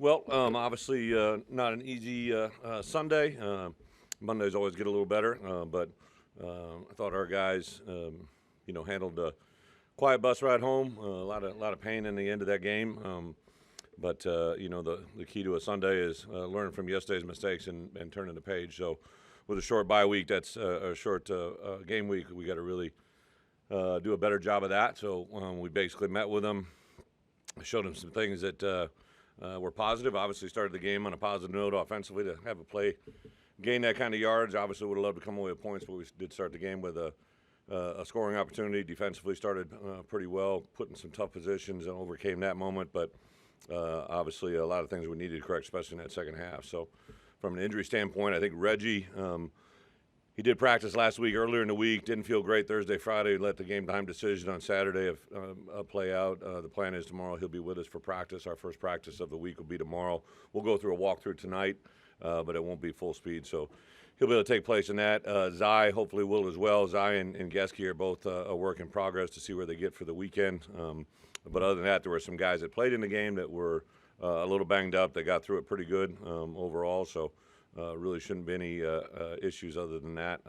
Well, obviously not an easy Sunday. Mondays always get a little better, but I thought our guys, handled a quiet bus ride home. A lot of pain in the end of that game. But the key to a Sunday is learning from yesterday's mistakes and turning the page. So, with a short bye week, that's a short game week. We got to really do a better job of that. So we basically met with them, showed them some things that were positive. Obviously, started the game on a positive note offensively to have a play gain that kind of yards. Obviously, would have loved to come away with points, but we did start the game with a scoring opportunity. Defensively started pretty well, put in some tough positions and overcame that moment. But obviously, a lot of things we needed to correct, especially in that second half. So, from an injury standpoint, I think Reggie, he did practice last week, earlier in the week. Didn't feel great Thursday, Friday. Let the game time decision on Saturday play out. The plan is tomorrow he'll be with us for practice. Our first practice of the week will be tomorrow. We'll go through a walkthrough tonight, but it won't be full speed. So he'll be able to take place in that. Zai hopefully will as well. Zai and Geske are both a work in progress to see where they get for the weekend. But other than that, there were some guys that played in the game that were a little banged up. They got through it pretty good overall. So really shouldn't be any issues other than that.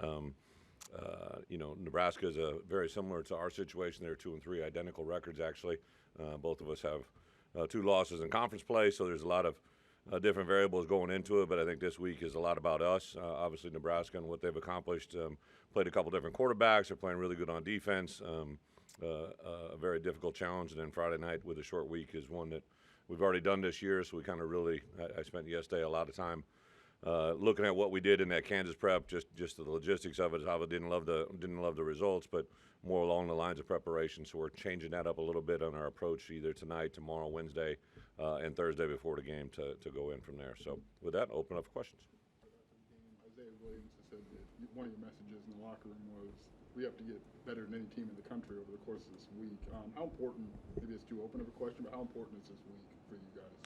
Nebraska is very similar to our situation. They're 2-3, identical records actually. Both of us have 2 losses in conference play, so there's a lot of different variables going into it. But I think this week is a lot about us. Obviously, Nebraska and what they've accomplished. Played a couple different quarterbacks. They're playing really good on defense. A very difficult challenge. And then Friday night with a short week is one that we've already done this year. So we kind of really, I spent yesterday a lot of time looking at what we did in that Kansas prep, just the logistics of it. I didn't love the results, but more along the lines of preparation. So we're changing that up a little bit on our approach, either tonight, tomorrow, Wednesday, and Thursday before the game to go in from there. So with that, open up for questions. Isaiah Williams has said that one of your messages in the locker room was we have to get better than any team in the country over the course of this week. How important? Maybe it's too open of a question, but how important is this week for you guys?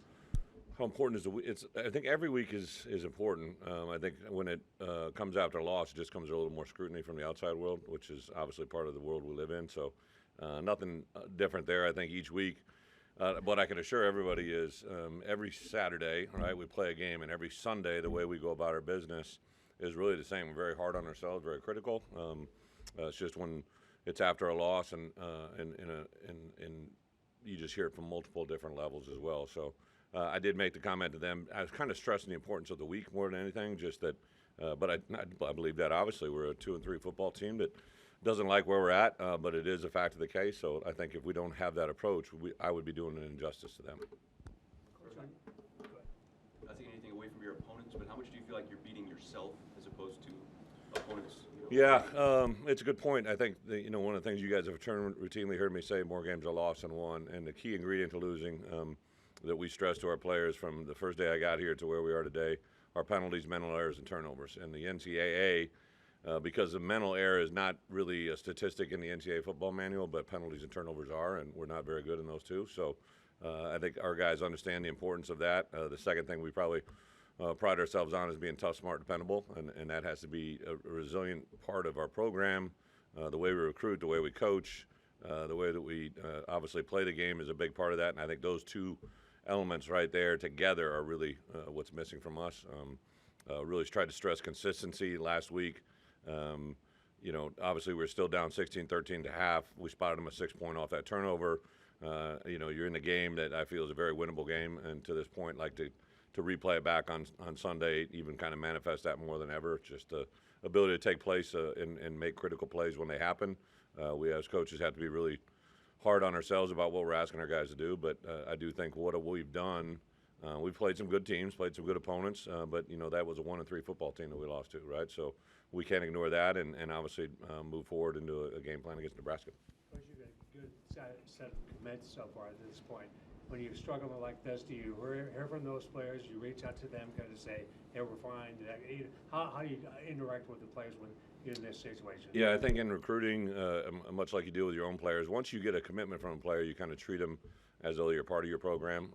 How important is the week? I think every week is important. I think when it comes after a loss, it just comes a little more scrutiny from the outside world, which is obviously part of the world we live in. So nothing different there. I think each week. What I can assure everybody is every Saturday, right, we play a game, and every Sunday, the way we go about our business is really the same. We're very hard on ourselves, very critical. It's just when it's after a loss, and you just hear it from multiple different levels as well. So. I did make the comment to them. I was kind of stressing the importance of the week more than anything, just that. But I believe that obviously we're a 2-3 football team that doesn't like where we're at, but it is a fact of the case. So I think if we don't have that approach, I would be doing an injustice to them. Not taking anything away from your opponents, but how much do you feel like you're beating yourself as opposed to opponents? Yeah, it's a good point. I think one of the things you guys have routinely heard me say: more games are lost than won, and the key ingredient to losing. That we stress to our players from the first day I got here to where we are today are penalties, mental errors, and turnovers. And the NCAA, because the mental error is not really a statistic in the NCAA football manual, but penalties and turnovers are, and we're not very good in those two. So I think our guys understand the importance of that. The second thing we probably pride ourselves on is being tough, smart, dependable, and that has to be a resilient part of our program. The way we recruit, the way we coach, the way that we obviously play the game is a big part of that. And I think those two elements right there together are really what's missing from us. Really tried to stress consistency last week. Obviously we're still down 16-13 to half. We spotted them a 6-point off that turnover. You're in the game that I feel is a very winnable game, and to this point, like to replay it back on Sunday, even kind of manifest that more than ever. Just the ability to take place and make critical plays when they happen. We as coaches have to be really hard on ourselves about what we're asking our guys to do, but I do think what we've done, we've played some good teams, played some good opponents, but that was a 1-3 football team that we lost to, right? So we can't ignore that and obviously move forward into a game plan against Nebraska. Coach, you've got a good set of commits so far at this point. When you're struggling like this, do you hear from those players? You reach out to them, kind of say, "Hey, we're fine." How do you interact with the players when you're in this situation? Yeah, I think in recruiting, much like you do with your own players, once you get a commitment from a player, you kind of treat them as though you're part of your program.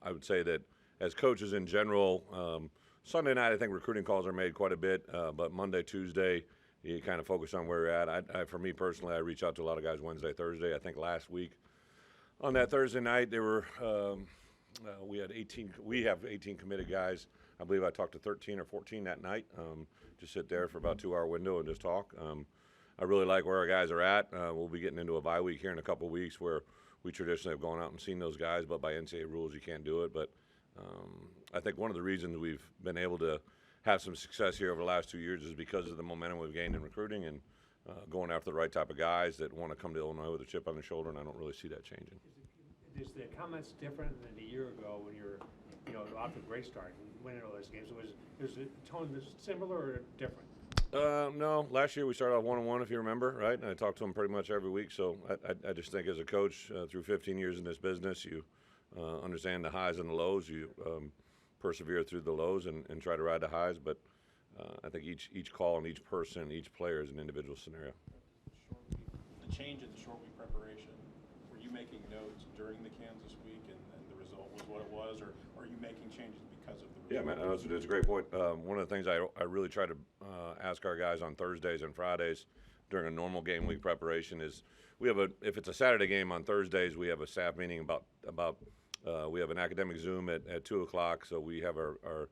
I would say that as coaches in general, Sunday night I think recruiting calls are made quite a bit, but Monday, Tuesday, you kind of focus on where you're at. For me personally, I reach out to a lot of guys Wednesday, Thursday. I think last week on that Thursday night, there were We had 18. We have 18 committed guys. I believe I talked to 13 or 14 that night. Just sit there for about a 2-hour window and just talk. I really like where our guys are at. We'll be getting into a bye week here in a couple of weeks where we traditionally have gone out and seen those guys, but by NCAA rules you can't do it. But I think one of the reasons we've been able to have some success here over the last 2 years is because of the momentum we've gained in recruiting and going after the right type of guys that want to come to Illinois with a chip on their shoulder, and I don't really see that changing. Is the comments different than a year ago when you're, off to a great start and winning all those games? Was the tone similar or different? No, last year we started off 1-1, if you remember, right? And I talked to him pretty much every week. So I just think as a coach, through 15 years in this business, you understand the highs and the lows. You persevere through the lows and try to ride the highs. But I think each call and each person, each player is an individual scenario. The change in the short week preparation, were you making notes during the Kansas week and the result was what it was, or are you making changes because of the result? Yeah, man, that's a great point. One of the things I really try to ask our guys on Thursdays and Fridays during a normal game week preparation is if it's a Saturday game on Thursdays, we have a staff meeting we have an academic Zoom at 2 o'clock, so we have our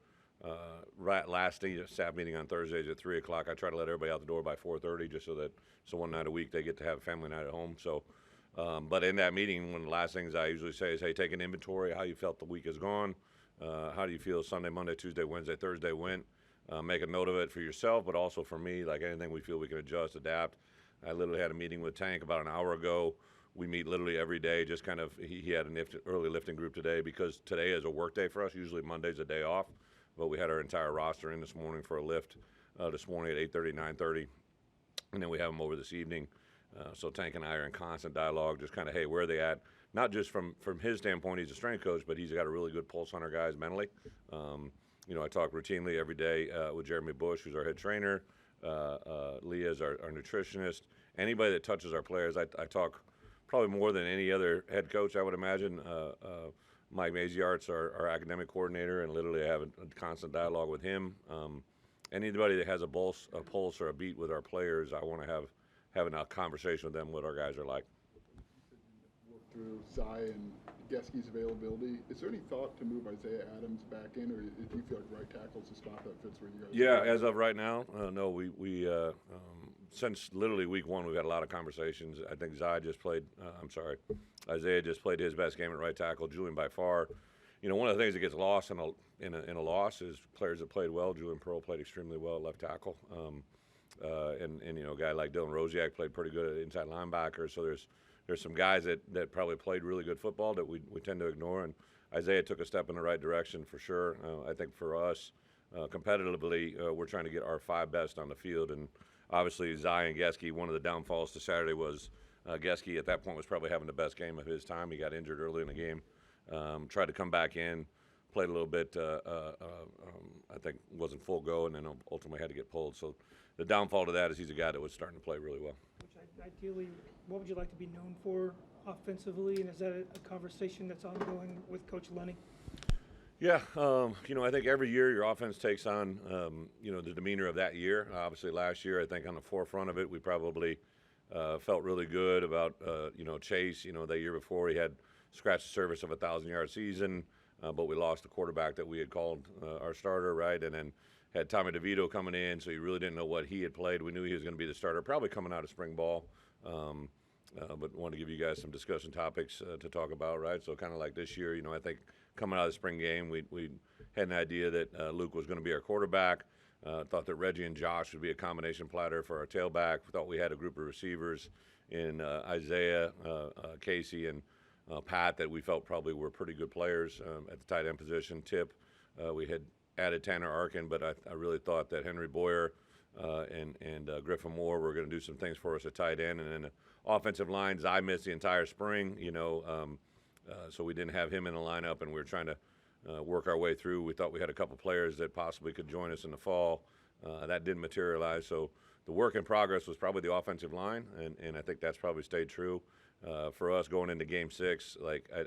last staff meeting on Thursdays at 3 o'clock. I try to let everybody out the door by 4:30 just so one night a week they get to have a family night at home. So, but in that meeting, one of the last things I usually say is, hey, take an inventory of how you felt the week has gone. How do you feel Sunday, Monday, Tuesday, Wednesday, Thursday went? Make a note of it for yourself, but also for me, like anything we feel we can adjust, adapt. I literally had a meeting with Tank about an hour ago. We meet literally every day, just kind of, he had an early lifting group today because today is a work day for us. Usually Monday's a day off, but we had our entire roster in this morning for a lift this morning at 8:30, 9:30, and then we have them over this evening. So Tank and I are in constant dialogue, just kind of, hey, where are they at? Not just from his standpoint, he's a strength coach, but he's got a really good pulse on our guys mentally. I talk routinely every day with Jeremy Bush, who's our head trainer. Leah's our nutritionist. Anybody that touches our players, I talk probably more than any other head coach, I would imagine. Mike Maziart's our academic coordinator, and literally I have a constant dialogue with him. Anybody that has a pulse or a beat with our players, I want to having a conversation with them what our guys are like. Work through Zy and Geski's availability. Is there any thought to move Isaiah Adams back in, or do you feel like right tackle's the spot that fits where you guys? Yeah, as of right now, no. We since literally week one, we've had a lot of conversations. I think Isaiah just played his best game at right tackle. Julian by far. One of the things that gets lost in a loss is players that played well. Julian Pearl played extremely well at left tackle. And a guy like Dylan Rosiak played pretty good at inside linebacker. So there's some guys that probably played really good football that we tend to ignore. And Isaiah took a step in the right direction for sure. I think for us, competitively, we're trying to get our 5 best on the field. And obviously, Zy and Geski, one of the downfalls to Saturday was Geski at that point was probably having the best game of his time. He got injured early in the game. Tried to come back in, played a little bit, I think wasn't full go, and then ultimately had to get pulled. So the downfall to that is he's a guy that was starting to play really well. Ideally, what would you like to be known for offensively, and is that a conversation that's ongoing with Coach Lenny? Yeah, I think every year your offense takes on, the demeanor of that year. Obviously last year, I think on the forefront of it, we probably felt really good about, Chase. That year before he had scratched the surface of a 1,000-yard season, but we lost the quarterback that we had called our starter, right? And then had Tommy DeVito coming in, so you really didn't know what he had played. We knew he was going to be the starter, probably coming out of spring ball. But wanted to give you guys some discussion topics to talk about, right? So kind of like this year, I think coming out of the spring game, we had an idea that Luke was going to be our quarterback. Thought that Reggie and Josh would be a combination platter for our tailback. We thought we had a group of receivers in Isaiah, Casey, and Pat that we felt probably were pretty good players at the tight end position. Tip, we had added Tanner Arkin, but I really thought that Henry Boyer and Griffin Moore were going to do some things for us at tight end. And then the offensive lines, I missed the entire spring, so we didn't have him in the lineup, and we were trying to work our way through. We thought we had a couple players that possibly could join us in the fall. That didn't materialize. So the work in progress was probably the offensive line, and I think that's probably stayed true. For us going into Game 6,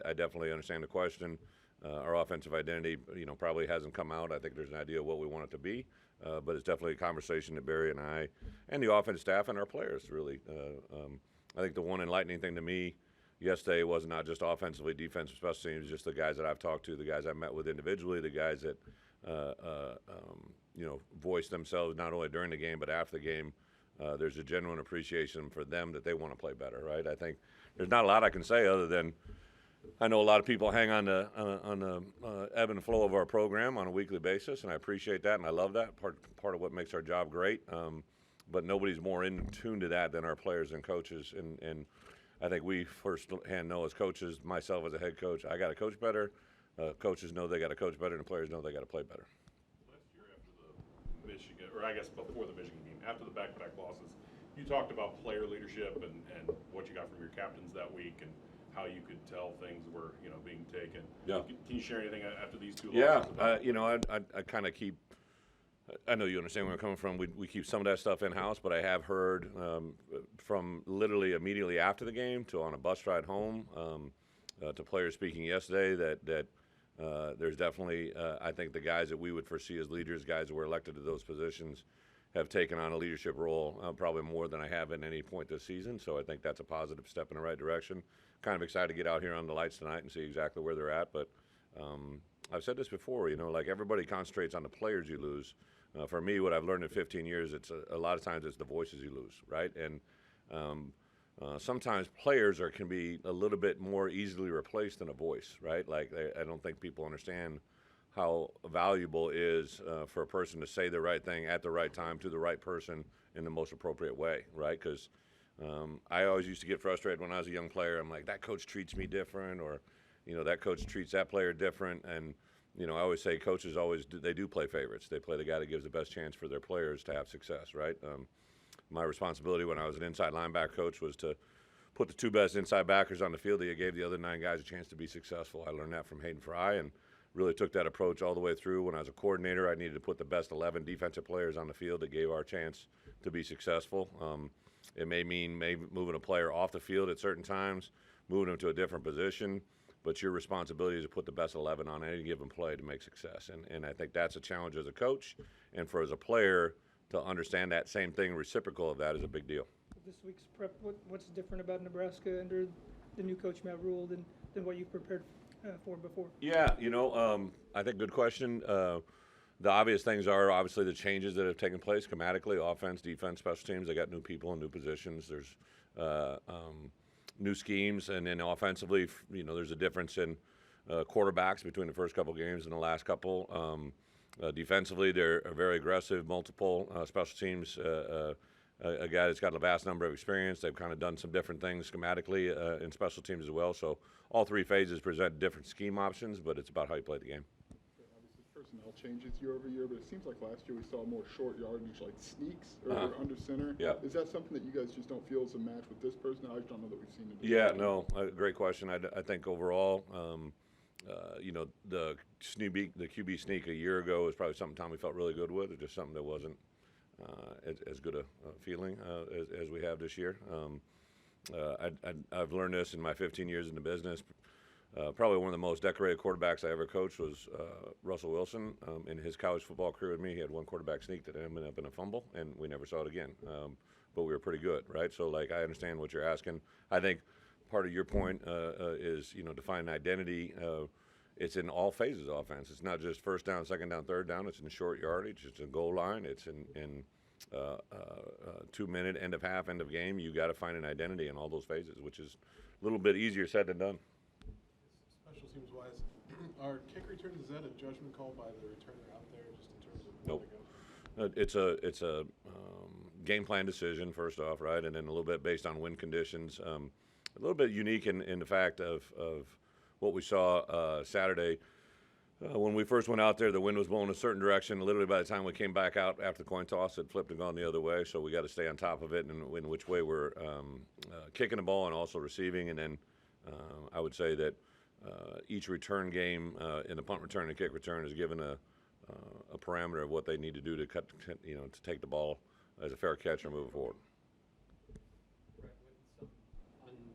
I definitely understand the question. Our offensive identity, probably hasn't come out. I think there's an idea of what we want it to be, but it's definitely a conversation that Barry and I and the offense staff and our players really. I think the one enlightening thing to me yesterday was not just offensively, defensive, special teams, just the guys that I've talked to, the guys I've met with individually, the guys that voiced themselves not only during the game but after the game. There's a genuine appreciation for them that they want to play better, right? I think there's not a lot I can say other than I know a lot of people hang on the ebb and flow of our program on a weekly basis, and I appreciate that, and I love that. Part of what makes our job great. But nobody's more in tune to that than our players and coaches. And I think we firsthand know as coaches, myself as a head coach, I got to coach better. Coaches know they got to coach better, and players know they got to play better. Last year after the Michigan, or I guess before the Michigan game, after the back-to-back losses, you talked about player leadership and what you got from your captains that week and how you could tell things were being taken. Yeah. Can you share anything after these two Yeah, losses? I kind of keep. I know you understand where I'm coming from. We keep some of that stuff in house, but I have heard from literally immediately after the game to on a bus ride home to players speaking yesterday that there's definitely I think the guys that we would foresee as leaders, guys that were elected to those positions, have taken on a leadership role probably more than I have at any point this season. So I think that's a positive step in the right direction. Kind of excited to get out here on the lights tonight and see exactly where they're at. But I've said this before, like everybody concentrates on the players you lose. For me, what I've learned in 15 years, it's a lot of times it's the voices you lose, right? And sometimes players can be a little bit more easily replaced than a voice, right? Like I don't think people understand how valuable it is for a person to say the right thing at the right time to the right person in the most appropriate way, right? Because I always used to get frustrated when I was a young player. I'm like, that coach treats me different, or that coach treats that player different. And I always say coaches they do play favorites. They play the guy that gives the best chance for their players to have success, right? My responsibility when I was an inside linebacker coach was to put the two best inside backers on the field that gave the other 9 guys a chance to be successful. I learned that from Hayden Fry and really took that approach all the way through. When I was a coordinator, I needed to put the best 11 defensive players on the field that gave our chance to be successful. It may mean moving a player off the field at certain times, moving them to a different position, but your responsibility is to put the best 11 on any given play to make success. And I think that's a challenge as a coach, and as a player to understand that same thing, reciprocal of that, is a big deal. This week's prep, what's different about Nebraska under the new coach Matt Rule than what you've prepared for before? Yeah, I think good question. The obvious things are obviously the changes that have taken place schematically, offense, defense, special teams. They got new people and new positions. There's new schemes, and then offensively, there's a difference in quarterbacks between the first couple games and the last couple. Defensively, they're very aggressive, multiple special teams. A guy that's got a vast number of experience. They've kind of done some different things schematically in special teams as well. So all 3 phases present different scheme options, but it's about how you play the game. Obviously, personnel changes year over year, but it seems like last year we saw more short yardage, like sneaks or under center. Yeah. Is that something that you guys just don't feel is a match with this personnel? I just don't know that we've seen it. Yeah, no, great question. I think overall, the QB sneak a year ago was probably something Tommy felt really good with. It's just something that wasn't as good a feeling as we have this year. I've learned this in my 15 years in the business. Probably one of the most decorated quarterbacks I ever coached was Russell Wilson. In his college football career with me, he had one quarterback sneak that ended up in a fumble, and we never saw it again. But we were pretty good, right? So, I understand what you're asking. I think part of your point is, defining identity. It's in all phases of offense. It's not just first down, second down, third down. It's in short yardage. It's in goal line. It's in 2-minute, end of half, end of game. You got to find an identity in all those phases, which is a little bit easier said than done. Special teams wise, our kick returns, is that a judgment call by the returner out there, just in terms of where Nope. to go? It's a game plan decision first off, right, and then a little bit based on wind conditions. A little bit unique in the fact of what we saw Saturday. When we first went out there, the wind was blowing a certain direction. Literally, by the time we came back out after the coin toss, it flipped and gone the other way. So we got to stay on top of it and in which way we're kicking the ball and also receiving. And then I would say that each return game in the punt return and kick return is given a parameter of what they need to do to to take the ball as a fair catch or move it forward. Right, with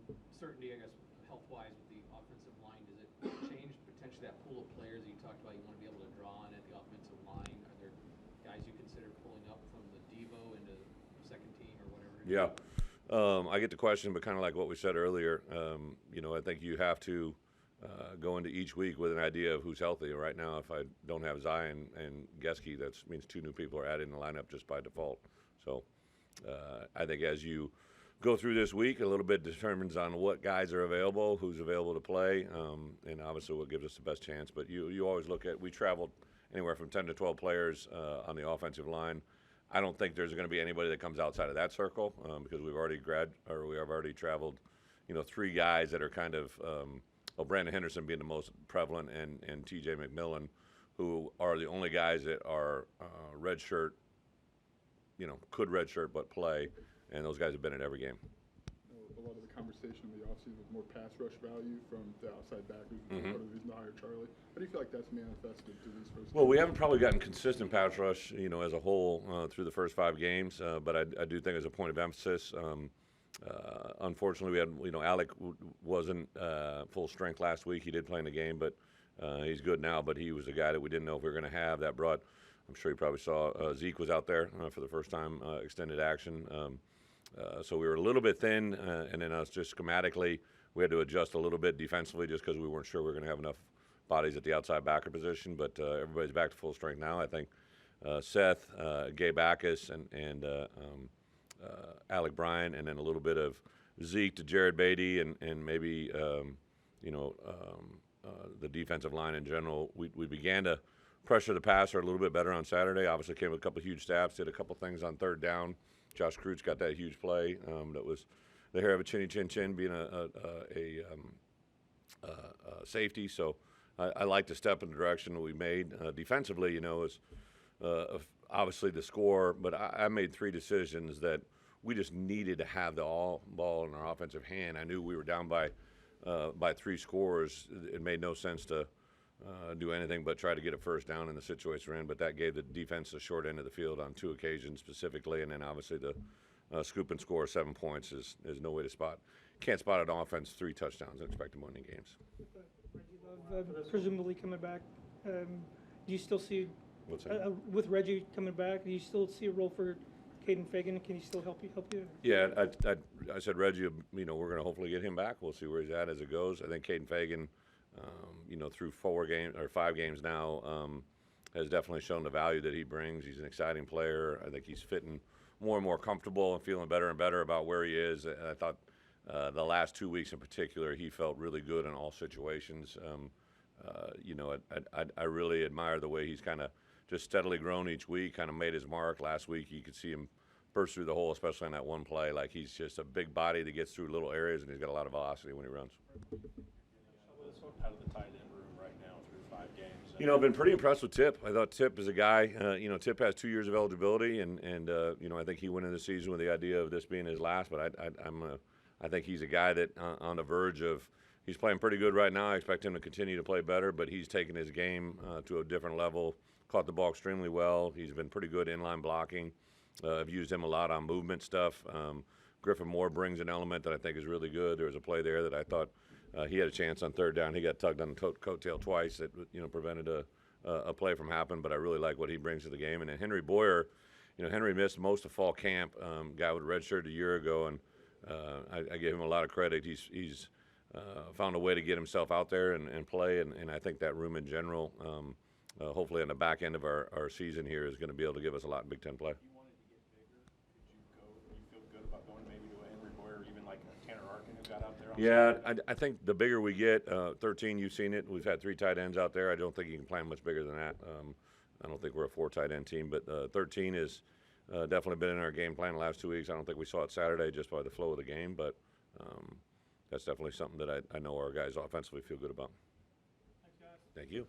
some uncertainty, I guess, health-wise with the offensive line, does it change potentially that pool of players that you talked about you want to be able to draw on at the offensive line? Are there guys you consider pulling up from the Devo into second team or whatever? Yeah. I get the question, but kind of like what we said earlier, I think you have to go into each week with an idea of who's healthy. Right now, if I don't have Zion and Geske, that means 2 new people are added in the lineup just by default. So I think as you go through this week, a little bit determines on what guys are available, who's available to play, and obviously what gives us the best chance. But you always look at, we traveled anywhere from 10 to 12 players on the offensive line. I don't think there's going to be anybody that comes outside of that circle because we have already traveled, 3 guys that are kind of, Brandon Henderson being the most prevalent, and T.J. McMillan, who are the only guys that are redshirt, could redshirt but play, and those guys have been at every game. A lot of the conversation in the offseason was more pass rush value from the outside backers, part of the reason to hire Charlie. How do you feel like that's manifested through these first Well, games? we haven't probably gotten consistent pass rush, as a whole through the first 5 games, but I do think as a point of emphasis, unfortunately, we had, Alec wasn't full strength last week. He did play in the game, but he's good now. But he was a guy that we didn't know if we were going to have. That brought, I'm sure you probably saw, Zeke was out there for the first time, extended action. So we were a little bit thin, and then us just schematically, we had to adjust a little bit defensively just because we weren't sure we were going to have enough bodies at the outside backer position. But everybody's back to full strength now. I think Seth, Gabe Backus, and Alec Bryan, and then a little bit of Zeke to Jared Beatty, and maybe the defensive line in general. We began to pressure the passer a little bit better on Saturday. Obviously came with a couple of huge stats, did a couple things on 3rd down. Josh Kreutz got that huge play. That was the hair of a chinny chin chin being a safety. So I like to step in the direction that we made defensively. Is obviously the score, but I made 3 decisions that we just needed to have the ball in our offensive hand. I knew we were down by 3 scores. It made no sense to do anything but try to get a first down in the situation we're in, but that gave the defense the short end of the field on 2 occasions specifically, and then obviously the scoop and score 7 points is no way to spot. Can't spot an offense 3 touchdowns and expect them winning games. Reggie Love presumably coming back. Do you still see, What's that? with Reggie coming back, do you still see a role for Caden Fagan? Can he still help you? Yeah, I said Reggie, we're going to hopefully get him back. We'll see where he's at as it goes. I think Caden Fagan, through 5 games now, has definitely shown the value that he brings. He's an exciting player. I think he's fitting more and more comfortable and feeling better and better about where he is. And I thought the last 2 weeks in particular, he felt really good in all situations. I really admire the way he's kind of just steadily grown each week, kind of made his mark. Last week, you could see him burst through the hole, especially on that one play. Like, he's just a big body that gets through little areas, and he's got a lot of velocity when he runs. Out of the tight end room right now through 5 games. I've been pretty impressed with Tip. I thought Tip is a guy, Tip has 2 years of eligibility, and I think he went into the season with the idea of this being his last, but I think he's a guy that on the verge of, he's playing pretty good right now. I expect him to continue to play better, but he's taken his game to a different level, caught the ball extremely well. He's been pretty good inline blocking. I've used him a lot on movement stuff. Griffin Moore brings an element that I think is really good. There was a play there that I thought he had a chance on 3rd down. He got tugged on the coattail twice that prevented a play from happening. But I really like what he brings to the game. And then Henry Boyer, Henry missed most of fall camp. Guy with a red shirt a year ago, and I gave him a lot of credit. He's found a way to get himself out there and play. And I think that room in general, hopefully on the back end of our season here, is going to be able to give us a lot in Big Ten play. Yeah, I think the bigger we get, 13, you've seen it. We've had 3 tight ends out there. I don't think you can plan much bigger than that. I don't think we're a 4 tight end team, but 13 has definitely been in our game plan the last 2 weeks. I don't think we saw it Saturday just by the flow of the game, but that's definitely something that I know our guys offensively feel good about. Thanks, guys. Thank you.